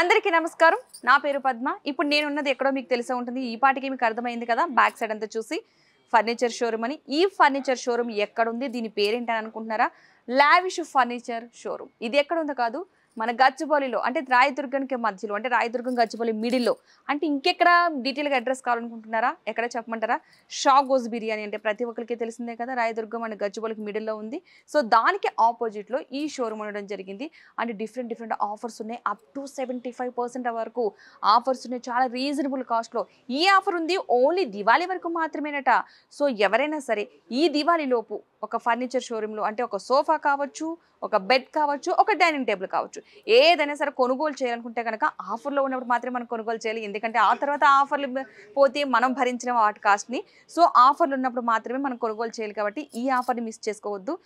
అందరికీ నమస్కారం. నా పేరు పద్మ. ఇప్పుడు నేను ఉన్నది ఎక్కడో మీకు తెలిసే ఉంటుంది. ఈ పాటికి మీకు అర్థమైంది కదా, బ్యాక్ సైడ్ అంతా చూసి ఫర్నిచర్ షోరూమ్ అని. ఈ ఫర్నిచర్ షోరూమ్ ఎక్కడ ఉంది, దీని పేరేంటని అనుకుంటున్నారా? Lavish furniture showroom. ఇది ఎక్కడ ఉందో కాదు, మన గచ్చిబౌలిలో, అంటే రాయదుర్గానికి మధ్యలో, అంటే రాయదుర్గం గచ్చిబౌలి మిడిల్లో. అంటే ఇంకెక్కడ డీటెయిల్గా అడ్రస్ కావాలనుకుంటున్నారా? ఎక్కడ చెప్పమంటారా? షా గోస్ బిర్యానీ అంటే ప్రతి ఒక్కరికి తెలిసిందే కదా, రాయదుర్గం అండ్ గచ్చిబౌలికి మిడిల్లో ఉంది. సో దానికి ఆపోజిట్లో ఈ షోరూమ్ ఉండడం జరిగింది. అంటే డిఫరెంట్ ఆఫర్స్ ఉన్నాయి. అప్ టు 75% వరకు ఆఫర్స్ ఉన్నాయి, చాలా రీజనబుల్ కాస్ట్లో. ఈ ఆఫర్ ఉంది ఓన్లీ దివాళీ వరకు మాత్రమేనట. సో ఎవరైనా సరే ఈ దివాళీ లోపు ఒక ఫర్నిచర్ షోరూంలో, అంటే ఒక సోఫా కావచ్చు, ఒక బెడ్ కావచ్చు, ఒక డైనింగ్ టేబుల్ కావచ్చు, ఏదైనా సరే కొనుగోలు చేయాలనుకుంటే కనుక ఆఫర్లో ఉన్నప్పుడు మాత్రమే మనం కొనుగోలు చేయాలి. ఎందుకంటే ఆ తర్వాత ఆఫర్లు పోతే మనం భరించిన వాటి కాస్ట్ని. సో ఆఫర్లు ఉన్నప్పుడు మాత్రమే మనం కొనుగోలు చేయాలి. కాబట్టి ఈ ఆఫర్ని మిస్ చేసుకోవద్దు.